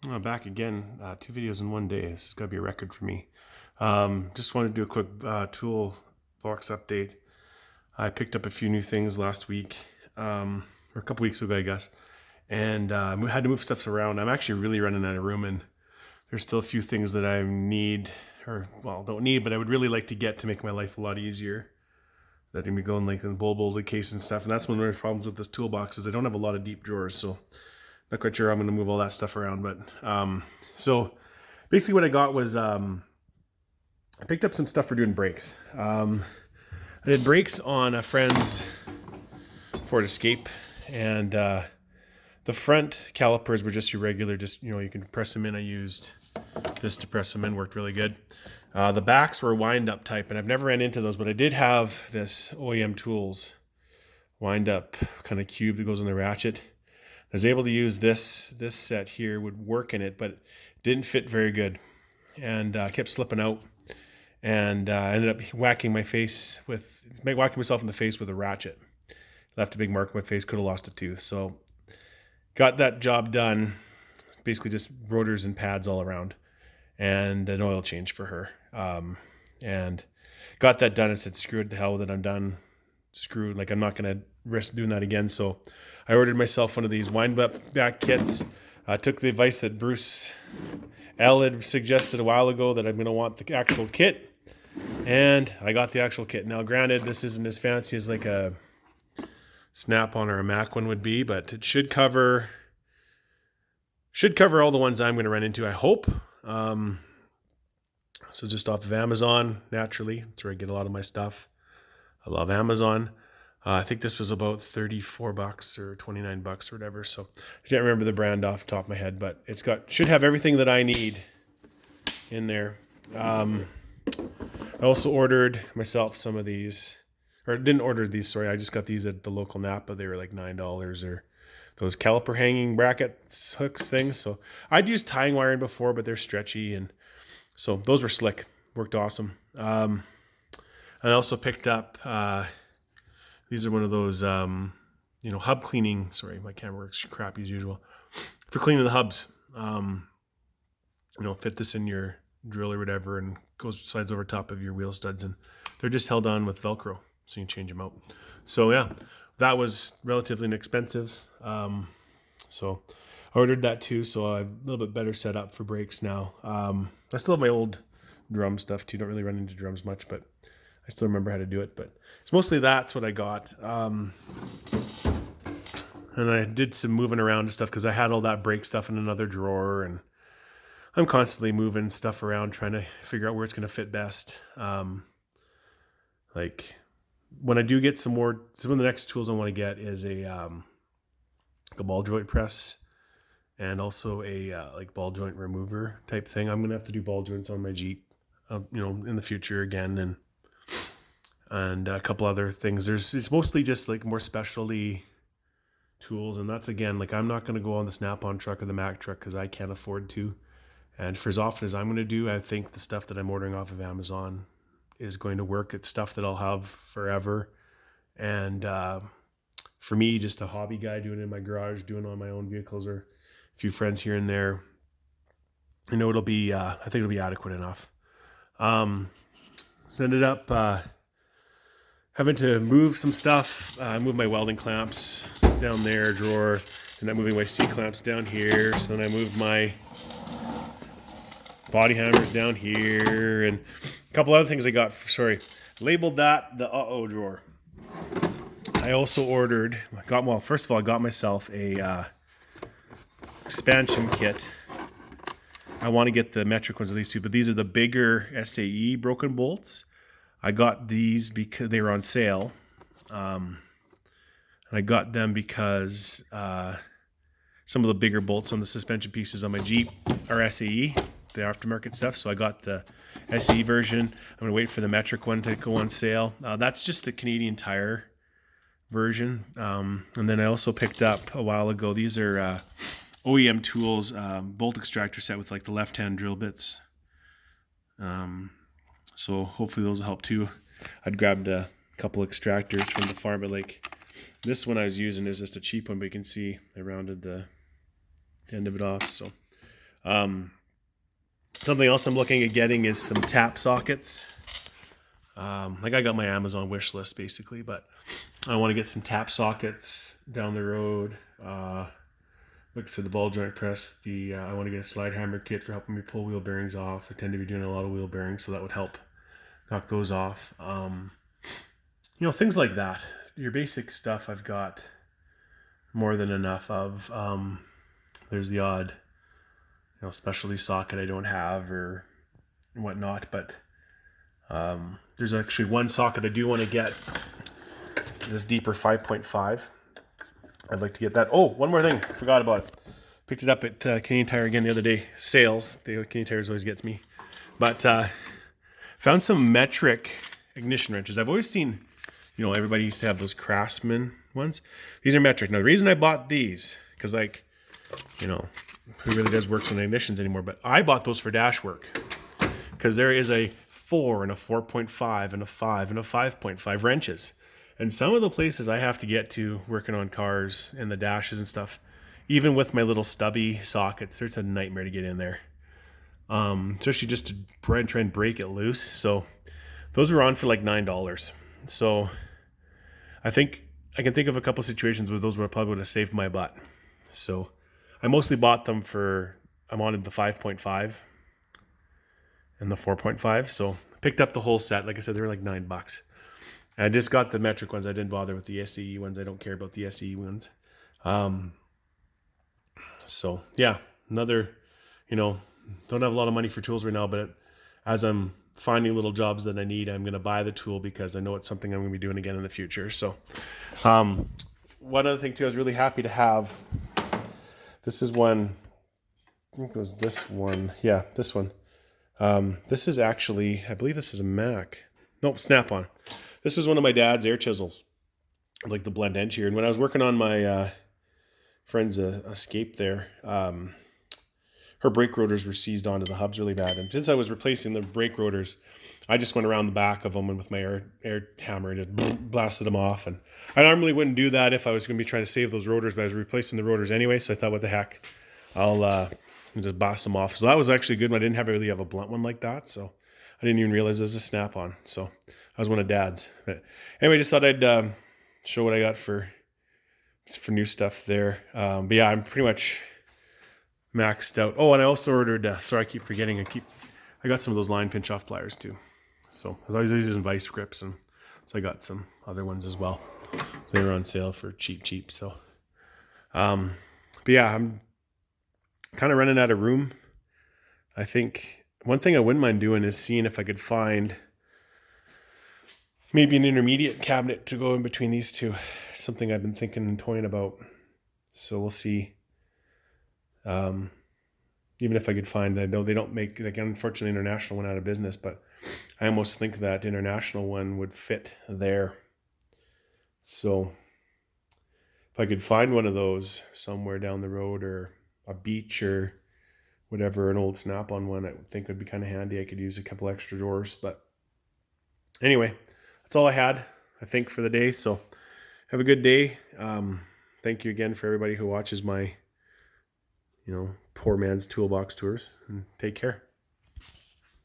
Back again, 2 videos in one day. This is got to be a record for me. Just wanted to do a quick toolbox update. I picked up a few new things last week, or a couple weeks ago, I guess, and had to move stuff around. I'm actually really running out of room, and there's still a few things that I need, or well, don't need, but I would really like to get to make my life a lot easier. That can be going like in the bowl case and stuff, and that's one of the problems with this toolbox is I don't have a lot of deep drawers, so not quite sure how I'm going to move all that stuff around. But so basically, what I got was I picked up some stuff for doing brakes. I did brakes on a friend's Ford Escape, and the front calipers were just your regular, just you can press them in. I used this to press them in, worked really good. The backs were wind-up type, and I've never ran into those, but I did have this OEM Tools wind-up kind of cube that goes on the ratchet. I was able to use this set here, would work in it, but it didn't fit very good, and kept slipping out, and I ended up whacking myself in the face with a ratchet. Left a big mark on my face, could have lost a tooth. So got that job done, basically just rotors and pads all around, and an oil change for her. And got that done and said, screw it, the hell with it, I'm done. Screwed, like I'm not going to risk doing that again. So I ordered myself one of these wind-up back kits. I took the advice that Bruce L had suggested a while ago that I'm going to want the actual kit, and I got the actual kit. Now, granted, this isn't as fancy as like a Snap-on or a Mac one would be, but it should cover all the ones I'm going to run into, I hope. So just off of Amazon, naturally. That's where I get a lot of my stuff. I love Amazon. I think this was about $34 or $29 or whatever. So I can't remember the brand off the top of my head, but should have everything that I need in there. I also ordered myself some of these, or didn't order these, sorry. I just got these at the local Napa. They were like $9, or those caliper hanging brackets, hooks things. So I'd used tying wire in before, but they're stretchy, and so those were slick. Worked awesome. I also picked up, these are one of those, hub cleaning. Sorry, my camera works crappy as usual. For cleaning the hubs, fit this in your drill or whatever, and slides over top of your wheel studs, and they're just held on with Velcro, so you can change them out. So yeah, that was relatively inexpensive. So I ordered that too, so I'm a little bit better set up for brakes now. I still have my old drum stuff too. Don't really run into drums much, but I still remember how to do it. But it's mostly that's what I got. And I did some moving around and stuff because I had all that brake stuff in another drawer, and I'm constantly moving stuff around trying to figure out where it's going to fit best. Like when I do get some of the next tools I want to get is a ball joint press, and also a like ball joint remover type thing. I'm gonna have to do ball joints on my Jeep, in the future again, and a couple other things. It's mostly just like more specialty tools, and that's again like I'm not gonna go on the Snap-on truck or the Mac truck because I can't afford to. And for as often as I'm gonna do, I think the stuff that I'm ordering off of Amazon is going to work. It's stuff that I'll have forever, and for me, just a hobby guy doing it in my garage, doing on my own vehicles, or a few friends here and there, it'll be, I think it'll be adequate enough. So ended up having to move some stuff. I moved my welding clamps down there, drawer, and I'm moving my C-clamps down here. So then I moved my body hammers down here, and a couple other things I got. Labeled that the drawer. I also first of all, I got myself a expansion kit. I want to get the metric ones of these two, but these are the bigger SAE broken bolts. I got these because they were on sale. And I got them because some of the bigger bolts on the suspension pieces on my Jeep are SAE, the aftermarket stuff. So I got the SAE version. I'm going to wait for the metric one to go on sale. That's just the Canadian Tire version. And then I also picked up a while ago, these are OEM Tools bolt extractor set with like the left-hand drill bits. So hopefully those will help too. I'd grabbed a couple extractors from the farm, but like this one I was using is just a cheap one, but you can see I rounded the end of it off. So Something else I'm looking at getting is some tap sockets. Like I got my Amazon wish list basically, but I want to get some tap sockets down the road. Like I said, the ball joint press. I want to get a slide hammer kit for helping me pull wheel bearings off. I tend to be doing a lot of wheel bearings, so that would help knock those off. Things like that. Your basic stuff I've got more than enough of. There's the odd, specialty socket I don't have or whatnot, but there's actually one socket I do want to get. This deeper 5.5. I'd like to get that. Oh, one more thing. I forgot about it. Picked it up at Canadian Tire again the other day. Sales. The Canadian Tires always gets me. But found some metric ignition wrenches. I've always seen, everybody used to have those Craftsman ones. These are metric. Now, the reason I bought these, because who really does works on ignitions anymore? But I bought those for dash work. Because there is a 4 and a 4.5 and a 5 and a 5.5 wrenches. And some of the places I have to get to working on cars and the dashes and stuff, even with my little stubby sockets, it's a nightmare to get in there. Especially just to try and break it loose. So those were on for like $9. So I think I can think of a couple situations where those probably would have saved my butt. So I mostly bought them I wanted the 5.5 and the 4.5. So I picked up the whole set. Like I said, they were like $9. I just got the metric ones. I didn't bother with the SCE ones. I don't care about the SCE ones. So yeah, another, don't have a lot of money for tools right now, but as I'm finding little jobs that I need, I'm going to buy the tool because I know it's something I'm going to be doing again in the future. So, one other thing too, I was really happy to have, this is one, I think it was this one. Yeah, this one. This is actually, I believe this is a Mac. Nope, Snap-on. This was one of my dad's air chisels, like the blend edge here. And when I was working on my friend's Escape there, her brake rotors were seized onto the hubs really bad. And since I was replacing the brake rotors, I just went around the back of them and with my air hammer and just blasted them off. And I normally wouldn't do that if I was going to be trying to save those rotors, but I was replacing the rotors anyway. So I thought, what the heck, I'll just blast them off. So that was actually good. I didn't really have a blunt one like that. So I didn't even realize it was a Snap-on. So that was one of Dad's. But anyway, just thought I'd show what I got for new stuff there. But yeah, I'm pretty much maxed out. Oh, and I also ordered, sorry, I keep forgetting. I got some of those line pinch off pliers too. So I was always using vice grips, and so I got some other ones as well. So they were on sale for cheap. So, but yeah, I'm kind of running out of room. I think one thing I wouldn't mind doing is seeing if I could find maybe an intermediate cabinet to go in between these two. Something I've been thinking and toying about. So we'll see. Even if I could find, I know they don't make, like, unfortunately International went out of business, but I almost think that International one would fit there. So if I could find one of those somewhere down the road, or a Beach or whatever, an old Snap-on one, I think would be kind of handy. I could use a couple extra drawers. But anyway, that's all I had, I think, for the day. So have a good day. Thank you again for everybody who watches my, poor man's toolbox tours, and take care.